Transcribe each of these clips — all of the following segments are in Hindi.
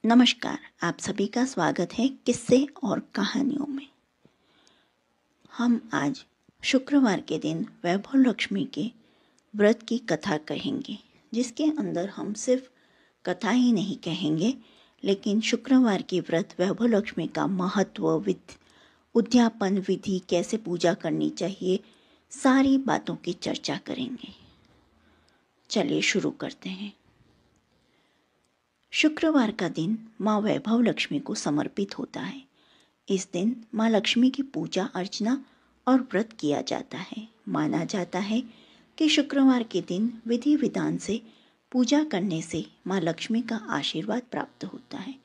नमस्कार, आप सभी का स्वागत है किस्से और कहानियों में। हम आज शुक्रवार के दिन वैभव लक्ष्मी के व्रत की कथा कहेंगे, जिसके अंदर हम सिर्फ कथा ही नहीं कहेंगे, लेकिन शुक्रवार की व्रत वैभव लक्ष्मी का महत्व, उद्यापन विधि, कैसे पूजा करनी चाहिए, सारी बातों की चर्चा करेंगे। चलिए शुरू करते हैं। शुक्रवार का दिन माँ वैभव लक्ष्मी को समर्पित होता है। इस दिन माँ लक्ष्मी की पूजा अर्चना और व्रत किया जाता है। माना जाता है कि शुक्रवार के दिन विधि विधान से पूजा करने से माँ लक्ष्मी का आशीर्वाद प्राप्त होता है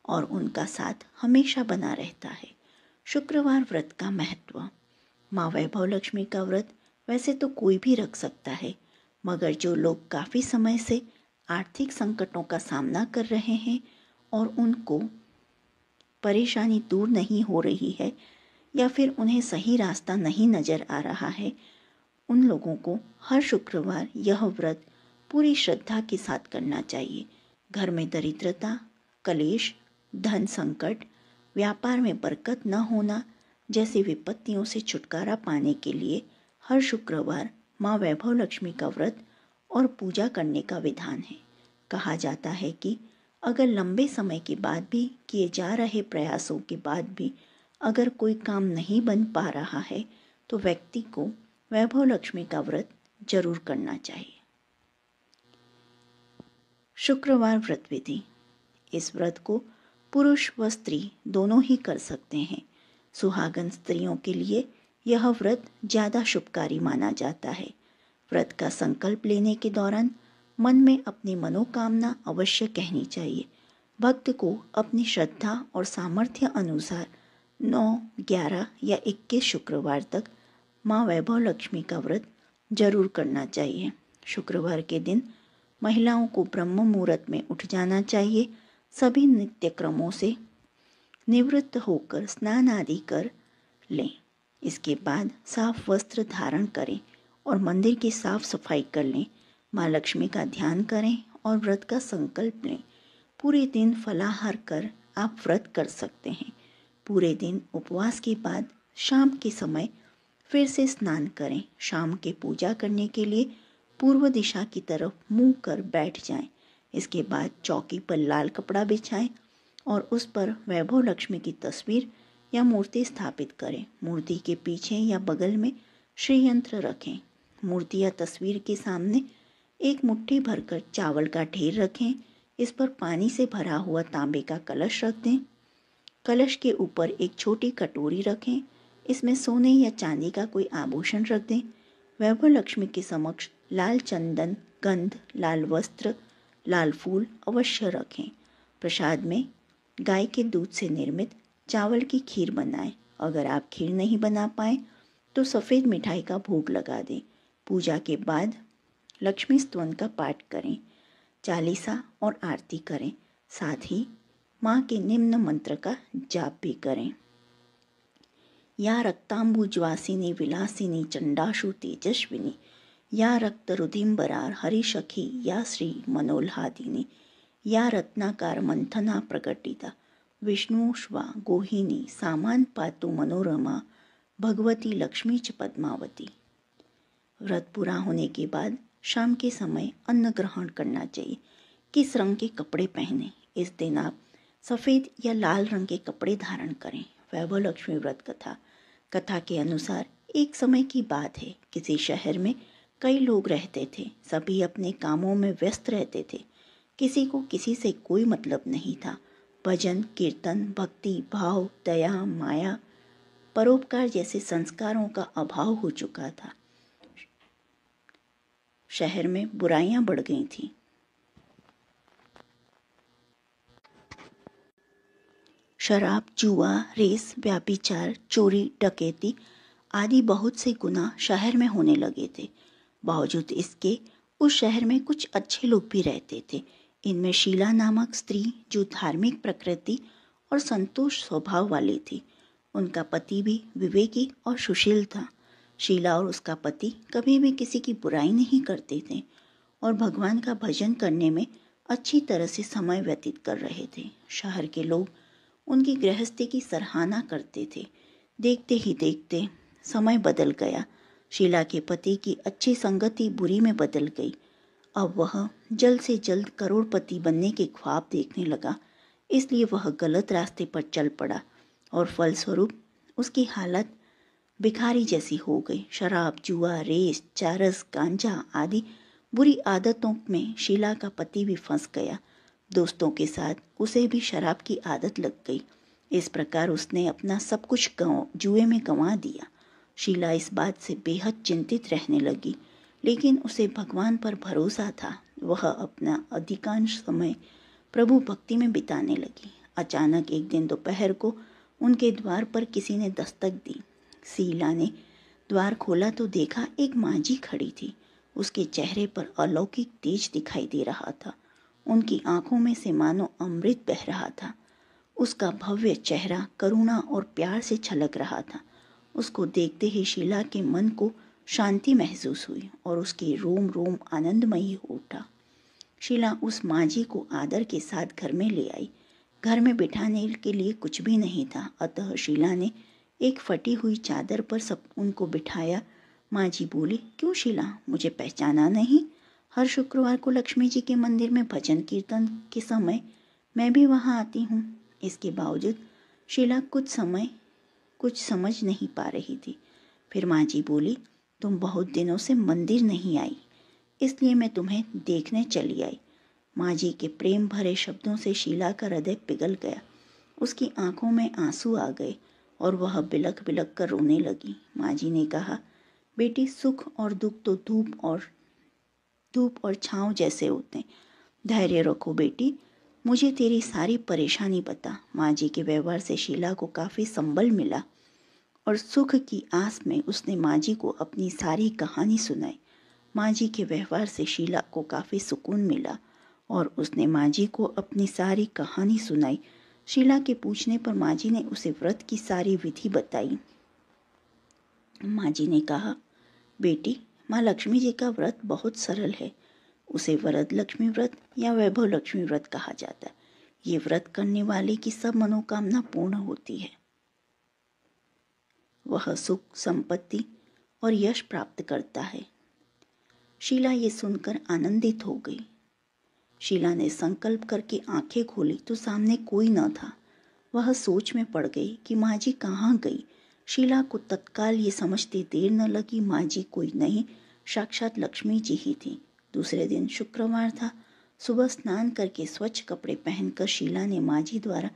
और उनका साथ हमेशा बना रहता है। शुक्रवार व्रत का महत्व। माँ वैभव लक्ष्मी का व्रत वैसे तो कोई भी रख सकता है, मगर जो लोग काफ़ी समय से आर्थिक संकटों का सामना कर रहे हैं और उनको परेशानी दूर नहीं हो रही है या फिर उन्हें सही रास्ता नहीं नज़र आ रहा है, उन लोगों को हर शुक्रवार यह व्रत पूरी श्रद्धा के साथ करना चाहिए। घर में दरिद्रता, कलेश, धन संकट, व्यापार में बरकत न होना जैसी विपत्तियों से छुटकारा पाने के लिए हर शुक्रवार माँ वैभव लक्ष्मी का व्रत और पूजा करने का विधान है। कहा जाता है कि अगर लंबे समय के बाद भी किए जा रहे प्रयासों के बाद भी अगर कोई काम नहीं बन पा रहा है तो व्यक्ति को वैभव लक्ष्मी का व्रत जरूर करना चाहिए। शुक्रवार व्रत विधि। इस व्रत को पुरुष व स्त्री दोनों ही कर सकते हैं। सुहागन स्त्रियों के लिए यह व्रत ज़्यादा शुभकारी माना जाता है। व्रत का संकल्प लेने के दौरान मन में अपनी मनोकामना अवश्य कहनी चाहिए। भक्त को अपनी श्रद्धा और सामर्थ्य अनुसार 9, 11 या 21 शुक्रवार तक माँ वैभव लक्ष्मी का व्रत जरूर करना चाहिए। शुक्रवार के दिन महिलाओं को ब्रह्म मुहूर्त में उठ जाना चाहिए। सभी नित्य क्रमों से निवृत्त होकर स्नान आदि कर लें। इसके बाद साफ वस्त्र धारण करें और मंदिर की साफ सफाई कर लें। माँ लक्ष्मी का ध्यान करें और व्रत का संकल्प लें। पूरे दिन फलाहार कर आप व्रत कर सकते हैं। पूरे दिन उपवास के बाद शाम के समय फिर से स्नान करें। शाम के पूजा करने के लिए पूर्व दिशा की तरफ मुंह कर बैठ जाएं। इसके बाद चौकी पर लाल कपड़ा बिछाएं और उस पर वैभव लक्ष्मी की तस्वीर या मूर्ति स्थापित करें। मूर्ति के पीछे या बगल में श्री यंत्र रखें। मूर्ति या तस्वीर के सामने एक मुट्ठी भरकर चावल का ढेर रखें। इस पर पानी से भरा हुआ तांबे का कलश रख दें। कलश के ऊपर एक छोटी कटोरी रखें। इसमें सोने या चांदी का कोई आभूषण रख दें। वैभव लक्ष्मी के समक्ष लाल चंदन, गंध, लाल वस्त्र, लाल फूल अवश्य रखें। प्रसाद में गाय के दूध से निर्मित चावल की खीर बनाएं। अगर आप खीर नहीं बना पाएं तो सफ़ेद मिठाई का भोग लगा दें। पूजा के बाद लक्ष्मी स्तवन का पाठ करें, चालीसा और आरती करें। साथ ही माँ के निम्न मंत्र का जाप भी करें। या रक्तांबुजवासिनी विलासिनी चंडाशु तेजस्विनी, या रक्त रुधिम्बरार हरिशखी, या श्री मनोल्हादिनी, या रत्नाकार मंथना प्रकटिता विष्णुष्वा गोहिनी, सामान पातु मनोरमा, भगवती लक्ष्मी च पद्मावती। व्रत पूरा होने के बाद शाम के समय अन्न ग्रहण करना चाहिए। किस रंग के कपड़े पहने? इस दिन आप सफ़ेद या लाल रंग के कपड़े धारण करें। वैभव लक्ष्मी व्रत कथा के अनुसार एक समय की बात है। किसी शहर में कई लोग रहते थे। सभी अपने कामों में व्यस्त रहते थे। किसी को किसी से कोई मतलब नहीं था। भजन, कीर्तन, भक्ति भाव, दया, माया, परोपकार जैसे संस्कारों का अभाव हो चुका था। शहर में बुराइयां बढ़ गई थीं। शराब, जुआ, रेस, व्याभिचार, चोरी, डकैती आदि बहुत से गुनाह शहर में होने लगे थे। बावजूद इसके उस शहर में कुछ अच्छे लोग भी रहते थे। इनमें शीला नामक स्त्री जो धार्मिक प्रकृति और संतोष स्वभाव वाली थी। उनका पति भी विवेकी और सुशील था। शीला और उसका पति कभी भी किसी की बुराई नहीं करते थे और भगवान का भजन करने में अच्छी तरह से समय व्यतीत कर रहे थे। शहर के लोग उनकी गृहस्थी की सराहना करते थे। देखते ही देखते समय बदल गया। शीला के पति की अच्छी संगति बुरी में बदल गई। अब वह जल्द से जल्द करोड़पति बनने के ख्वाब देखने लगा, इसलिए वह गलत रास्ते पर चल पड़ा और फलस्वरूप उसकी हालत भिखारी जैसी हो गई। शराब, जुआ, रेस, चरस, गांजा आदि बुरी आदतों में शीला का पति भी फंस गया। दोस्तों के साथ उसे भी शराब की आदत लग गई। इस प्रकार उसने अपना सब कुछ जुए में गंवा दिया। शीला इस बात से बेहद चिंतित रहने लगी, लेकिन उसे भगवान पर भरोसा था। वह अपना अधिकांश समय प्रभु भक्ति में बिताने लगी। अचानक एक दिन दोपहर को उनके द्वार पर किसी ने दस्तक दी। शीला ने द्वार खोला तो देखा एक मांझी खड़ी थी। उसके चेहरे पर अलौकिक तेज दिखाई दे रहा था। उनकी आंखों में से मानो अमृत बह रहा था। उसका भव्य चेहरा करुणा और प्यार से छलक रहा था। उसको देखते ही शीला के मन को शांति महसूस हुई और उसकी रोम रोम आनंदमयी हो उठा। शीला उस मांझी को आदर के साथ घर में ले आई। घर में बिठाने के लिए कुछ भी नहीं था, अतः शीला ने एक फटी हुई चादर पर सब उनको बिठाया। मांझी बोली, क्यों शीला, मुझे पहचाना नहीं? हर शुक्रवार को लक्ष्मी जी के मंदिर में भजन कीर्तन के समय मैं भी वहाँ आती हूँ। इसके बावजूद शीला कुछ समझ नहीं पा रही थी। फिर मांझी बोली, तुम बहुत दिनों से मंदिर नहीं आई, इसलिए मैं तुम्हें देखने चली आई। मांझी के प्रेम भरे शब्दों से शीला का हृदय पिघल गया। उसकी आंखों में आंसू आ गए और वह बिलख बिलख कर रोने लगी। मांझी ने कहा, बेटी, सुख और दुख तो धूप और छाँव जैसे होते हैं। धैर्य रखो बेटी, मुझे तेरी सारी परेशानी बता। मांझी के व्यवहार से शीला को काफ़ी संबल मिला और सुख की आस में उसने मांझी को अपनी सारी कहानी सुनाई। मांझी के व्यवहार से शीला को काफ़ी सुकून मिला और उसने मांझी को अपनी सारी कहानी सुनाई। शीला के पूछने पर मांझी ने उसे व्रत की सारी विधि बताई। मांझी ने कहा, बेटी, माँ लक्ष्मी जी का व्रत बहुत सरल है। उसे वरद लक्ष्मी व्रत या वैभव लक्ष्मी व्रत कहा जाता है। ये व्रत करने वाले की सब मनोकामना पूर्ण होती है। वह सुख, संपत्ति और यश प्राप्त करता है। शीला ये सुनकर आनंदित हो गई। शीला ने संकल्प करके आंखें खोली तो सामने कोई न था। वह सोच में पड़ गई कि मांझी कहाँ गई। शीला को तत्काल ये समझते देर न लगी, मांझी कोई नहीं, साक्षात लक्ष्मी जी ही थी। दूसरे दिन शुक्रवार था। सुबह स्नान करके स्वच्छ कपड़े पहनकर शीला ने मांझी द्वारा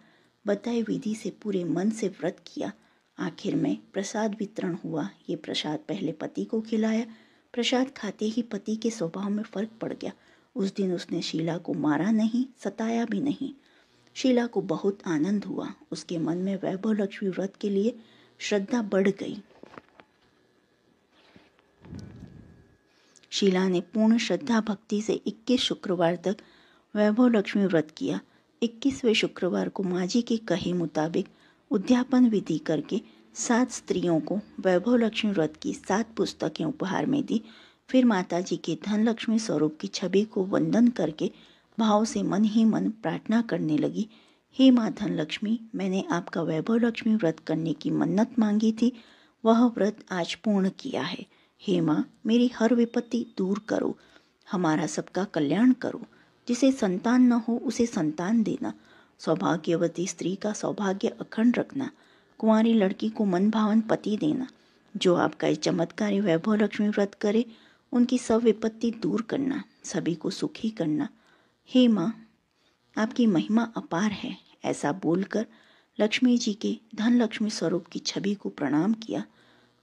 बताई विधि से पूरे मन से व्रत किया। आखिर में प्रसाद वितरण हुआ। ये प्रसाद पहले पति को खिलाया। प्रसाद खाते ही पति के स्वभाव में फर्क पड़ गया। उस दिन उसने शीला को मारा नहीं, सताया भी नहीं। शीला को बहुत आनंद हुआ। उसके मन में वैभव लक्ष्मी व्रत के लिए श्रद्धा बढ़ गई। शीला ने पूर्ण श्रद्धा भक्ति से 21 शुक्रवार तक वैभव लक्ष्मी व्रत किया। 21वें शुक्रवार को मांझी के कहे मुताबिक उद्यापन विधि करके 7 स्त्रियों को वैभव लक्ष्मी व्रत की 7 पुस्तकें उपहार में दी। फिर माता जी के धन लक्ष्मी स्वरूप की छवि को वंदन करके भाव से मन ही मन प्रार्थना करने लगी, हे माँ धन लक्ष्मी, मैंने आपका वैभव लक्ष्मी व्रत करने की मन्नत मांगी थी, वह व्रत आज पूर्ण किया है। हे माँ, मेरी हर विपत्ति दूर करो, हमारा सबका कल्याण करो। जिसे संतान न हो उसे संतान देना, सौभाग्यवती स्त्री का सौभाग्य अखंड रखना, कुंवारी लड़की को मन भावन पति देना। जो आपका इस चमत्कारी वैभव लक्ष्मी व्रत करे उनकी सब विपत्ति दूर करना, सभी को सुखी करना। हे माँ, आपकी महिमा अपार है। ऐसा बोलकर लक्ष्मी जी के धन लक्ष्मी स्वरूप की छवि को प्रणाम किया।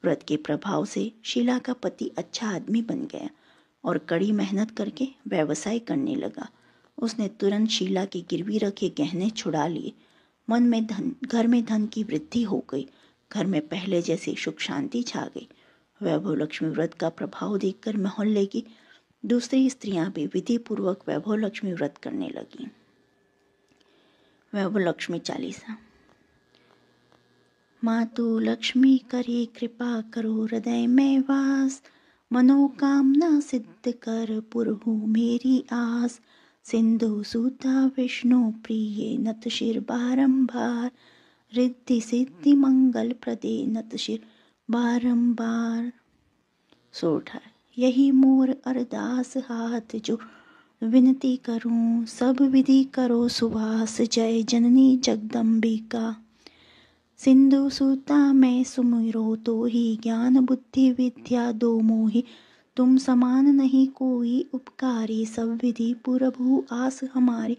व्रत के प्रभाव से शीला का पति अच्छा आदमी बन गया और कड़ी मेहनत करके व्यवसाय करने लगा। उसने तुरंत शीला के गिरवी रखे गहने छुड़ा लिए। घर में धन की वृद्धि हो गई। घर में पहले जैसी सुख शांति छा गई। वैभव लक्ष्मी व्रत का प्रभाव देखकर मोहल्ले की दूसरी स्त्रियां भी विधि पूर्वक वैभव लक्ष्मी व्रत करने लगी। वैभव लक्ष्मी चालीसा। मातु लक्ष्मी करे कृपा करो हृदय में वास, मनोकामना सिद्ध कर पुरहु मेरी आस। सिंधु सूता विष्णु प्रिये नत शिर बारंबार, रिद्धि सिद्धि मंगल प्रदे नत शिर बारंबार। सोरठा। यही मोर अरदास हाथ जो विनती करूं, सब विधि करो सुवास, जय जननी जगदम्बिका। सिंधु सूता मैं सुमिरो तो ही, ज्ञान बुद्धि विद्या दो मोहि, तुम समान नहीं कोई उपकारी, सब विधि पुरभु आस हमारी।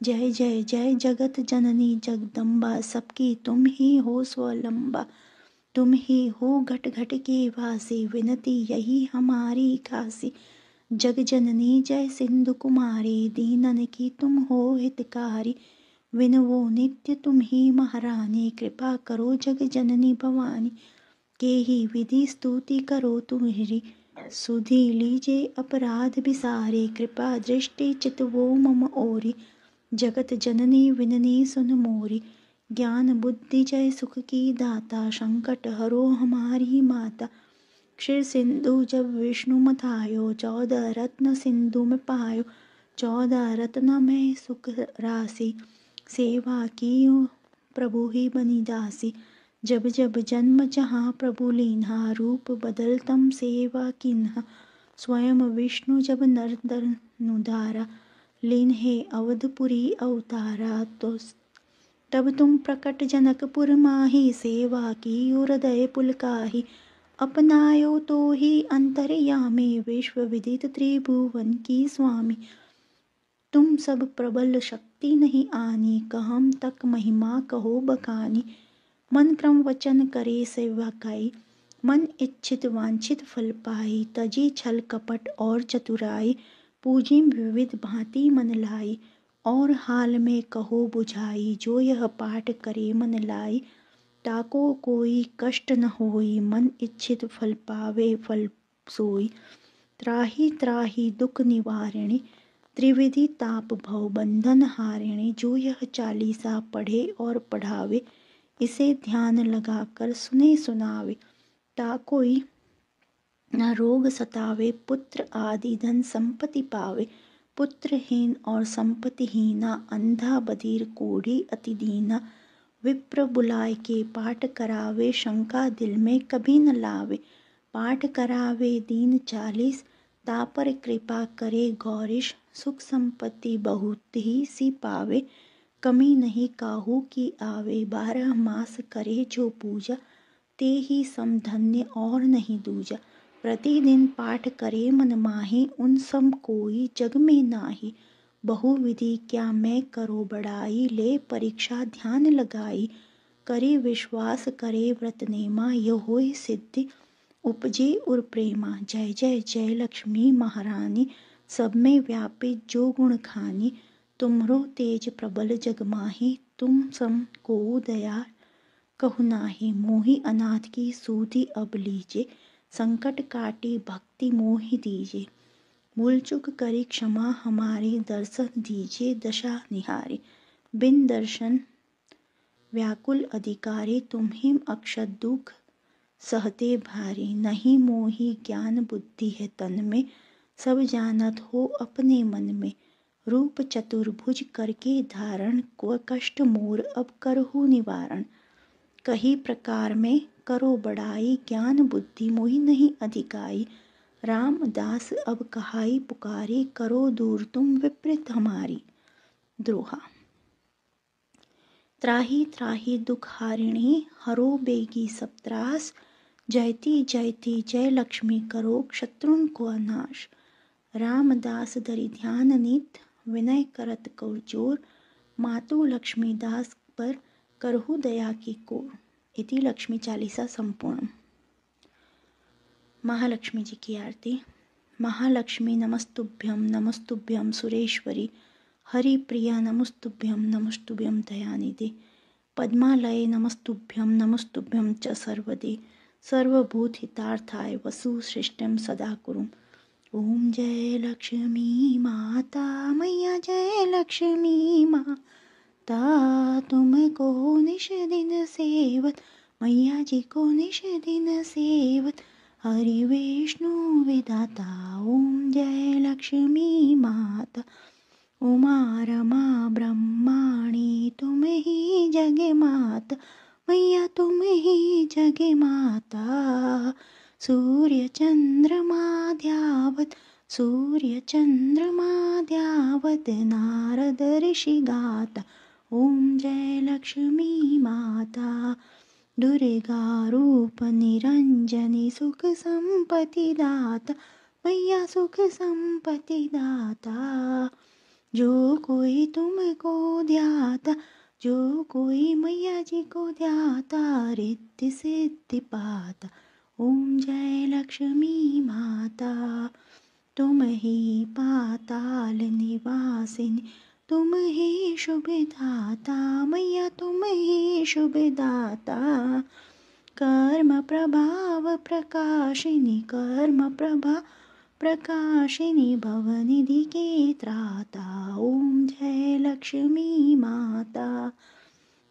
जय जय जय जगत जननी जगदम्बा, सबकी तुम ही हो स्वलंबा, तुम ही हो घट घट के वासी, विनती यही हमारी खासी। जग जननी जय सिंधु कुमारी, दीनन की तुम हो हितकारी, विनवो नित्य तुम ही महारानी, कृपा करो जग जननी भवानी। के ही विधि स्तुति करो तुम्हारी, सुधि लीजे अपराध बिसारे, कृपा दृष्टि चितवो मम ओरी। जगत जननी विननी सुन मोरी, ज्ञान बुद्धि जय सुख की दाता, संकट हरो हमारी माता। क्षीर सिंधु जब विष्णु मथायो, 14 रत्न सिंधु में पायो, 14 रत्न में सुख राशि, सेवा की प्रभु ही बनी दासी। जब जब जन्म जहाँ प्रभु लीन्हा, रूप बदलतम सेवा किन्हा, स्वयं विष्णु जब नर नुधारा, लीन्हे अवधपुरी अवतारा। तो तब तुम प्रकट जनकपुर माही, सेवा की हृदय पुलकाही, अपनायो तो ही अंतर्यामी, विश्व विदित त्रिभुवन की स्वामी। तुम सब प्रबल शक्ति नहीं आनी, कहम तक महिमा कहो बखानी। मन क्रम वचन करे सेवकाई, मन इच्छित वांछित फल पाई, तजी छल कपट और चतुराई, पूजी विविध भांति मन लाई। और हाल में कहो बुझाई, जो यह पाठ करे मन लाई, ताको कोई कष्ट न होई, मन इच्छित फल पावे फल सोई। त्राहि त्राहि दुख निवारिणी, त्रिविधि ताप भव बंधन हारिणी। जो यह चालीसा पढ़े और पढ़ावे, इसे ध्यान लगाकर सुने सुनावे, ता कोई न रोग सतावे, पुत्र आदि धन संपत्ति पावे। पुत्रहीन और संपत्तिहीना, अंधा बधिर कोढ़ी अति दीना, विप्र बुलाए के पाठ करावे, शंका दिल में कभी न लावे। पाठ करावे दीन 40, तापर कृपा करे गौरीश, सुख संपत्ति बहुत ही सी पावे, कमी नहीं काहू की आवे। 12 मास करे जो पूजा, ते ही समधन्य और नहीं दूजा। प्रतिदिन पाठ करे मन माही, उन सम कोई जग में नाही। बहुविधि क्या मैं करो बड़ाई, ले परीक्षा ध्यान लगाई। करे विश्वास करे व्रत नेमा, यह होय सिद्धि उपजे उर प्रेमा। जय जय जय लक्ष्मी महारानी, सब में व्यापित जो गुण खानी। तुमरो तेज प्रबल जग माही, तुम सम को दया कहु नाही। मोहि अनाथ की सूधि अब लीजे, संकट काटी भक्ति मोहि दीजे। भूल चूक करी क्षमा हमारी, दर्शन दीजिए दशा निहारी। बिन दर्शन व्याकुल अधिकारी, तुम्हिं अक्षत दुख सहते भारी। नहीं मोहि ज्ञान बुद्धि है तन में, सब जानत हो अपने मन में। रूप चतुर्भुज करके धारण, को कष्ट मोर अब करहु निवारण। कही प्रकार में करो बड़ाई, ज्ञान बुद्धि मोहि नहीं अधिकाई। रामदास अब कहाई पुकारी, करो दूर तुम विपरीत हमारी। द्रोहा। त्राहि त्राहि दुख हारिणी, हरो बेगी सब त्रास। जयति जयति जय लक्ष्मी, करो शत्रुन को नाश। रामदास धरि ध्यान नित, विनय करत कौर जोर। मातु लक्ष्मी दास पर करहु दया की कोर। इति लक्ष्मी चालीसा संपूर्ण। महालक्ष्मी जी की आरती। महालक्ष्मी नमस्तुभ्यं नमस्तुभ्यं सुरेश्वरी, हरि प्रिया नमस्तुभ्यं नमस्तुभ्यं दयानिधे। पद्मालये नमस्तुभ्यं नमस्तुभ्यं च सर्वदे, सर्वभूत हितार्थाय वसु सृष्टिं सदा कुरुम। ओम जय लक्ष्मी माता मैया, जय लक्ष्मी माता, तुमको निश दिन सेवत, मैया जी को निश दिन सेवत, हरि विष्णु विधाता। ओम जय लक्ष्मी माता, उमा रमा ब्रह्माणी तुम ही जग माता, मैया तुम ही जग माता। सूर्य चंद्रमा ध्यावत, सूर्य चंद्रमा ध्यावत, नारद ऋषि गाता, ओम जय लक्ष्मी माता। दुर्गा रूप निरंजनी सुख संपत्ति दाता, मैया सुख संपत्ति दाता। जो कोई तुमको ध्याता, जो कोई मैया जी को ध्याता, रिद्धि सिद्धि पाता, ओम जय लक्ष्मी माता। तुम ही पाताल निवासिनी, तुम ही शुभ दाता, मैया तुम ही शुभ दाता। कर्म प्रभाव प्रकाशिनी, कर्म प्रभाव प्रकाशिनी, भवनिधि की त्राता, ओम जय लक्ष्मी माता।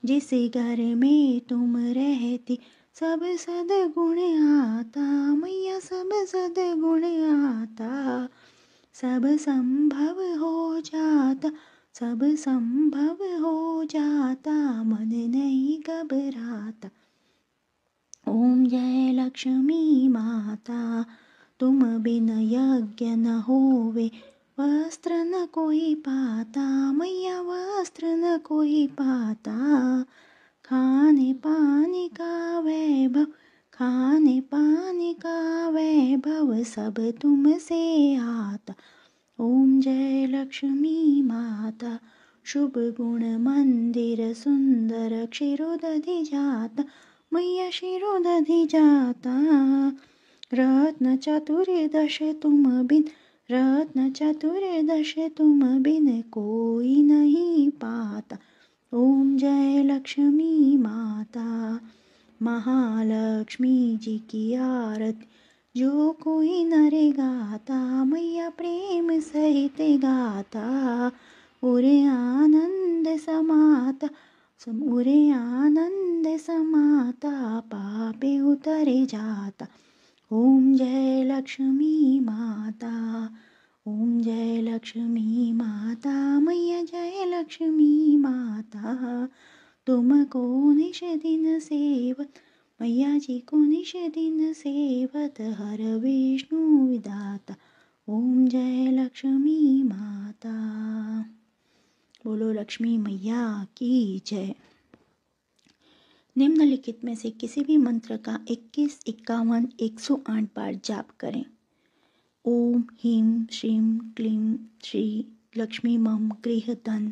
जिस घर में तुम रहती सब सद्गुण आता, मैया सब सद्गुण आता। सब संभव हो जाता, सब संभव हो जाता, मन नहीं घबराता, ओम जय लक्ष्मी माता। तुम बिन यज्ञ न होवे, वस्त्र न कोई पाता, मैया वस्त्र न कोई पाता। खाने पानी का वैभव, खाने पानी का वैभव, सब तुमसे आता, ओम जय लक्ष्मी माता। शुभ गुण मंदिर सुंदर, क्षीरोदधि जाता, मैया क्षीरोदधि जाता। रत्न चतुर्दश तुम बिन, रत्न चतुर्दश तुम बिन, कोई नहीं पाता, ओम जय लक्ष्मी माता। महालक्ष्मी जी की आरती जो कोई नर गाता, मैया प्रेम सहित गाता। उरे आनंद समाता, उरे आनंद समाता, पापे उतरे जाता, ओम जय लक्ष्मी माता। ओम जय लक्ष्मी माता, मैया जय लक्ष्मी माता। तुमको निश दिन सेवत, मैया जी को निश दिन सेवत, हर विष्णु विधाता, ओम जय लक्ष्मी माता। बोलो लक्ष्मी मैया की जय। निम्नलिखित में से किसी भी मंत्र का 21, 51, 108 बार जाप करें। ओम ह्रीं श्रीं क्लीं श्री लक्ष्मी मम गृह धन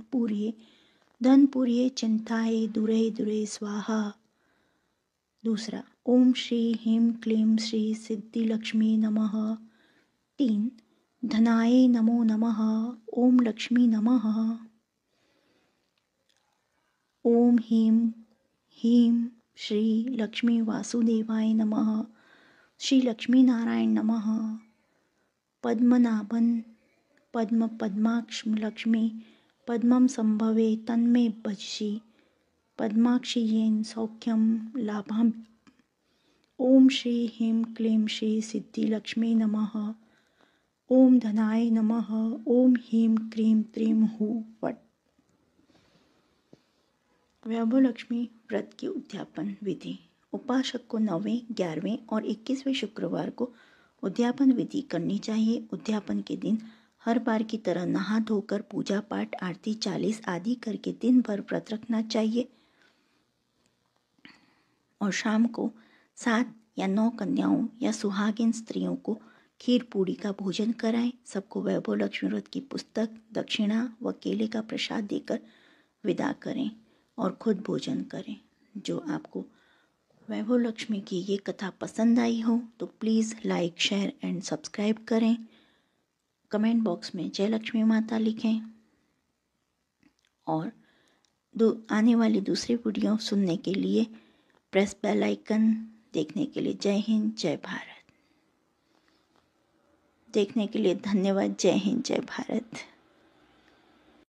पूर्ये चिंताये दुरे दुरे स्वाहा। दूसरा, ओम श्री ह्रीं क्लीं श्री सिद्धि लक्ष्मी नमः। 3, धनाय नमो नमः, ओम लक्ष्मी नमः। ओम ह्रीं श्री लक्ष्मी वासुदेवाय नमः, श्री लक्ष्मी नारायण नमः। पद्मनाभन पद्माक्ष लक्ष्मी पद्मं संभवे तन्मे भजसि, पद्माक्षी येन सौख्यम लाभम। ओम श्री ह्रीं क्लीं श्री सिद्धि लक्ष्मी नमः। ओम धनाय नमः, ओम ह्रीं क्लीं त्रीं हूं फट। वैभव लक्ष्मी व्रत की उद्यापन विधि। उपासक को 9वें, 11वें और 21वें शुक्रवार को उद्यापन विधि करनी चाहिए। उद्यापन के दिन हर बार की तरह नहा धोकर पूजा पाठ, आरती 40 आदि करके दिन भर व्रत रखना चाहिए और शाम को 7 या 9 कन्याओं या सुहागिन स्त्रियों को खीर पूड़ी का भोजन कराएं। सबको वैभव लक्ष्मी व्रत की पुस्तक, दक्षिणा व केले का प्रसाद देकर विदा करें और खुद भोजन करें। जो आपको वैभव लक्ष्मी की ये कथा पसंद आई हो तो please like, share and subscribe करें। कमेंट बॉक्स में जय लक्ष्मी माता लिखें और आने वाली दूसरी वीडियो सुनने के लिए प्रेस बेल आइकन। देखने के लिए जय हिंद, जय भारत। देखने के लिए धन्यवाद। जय हिंद, जय भारत।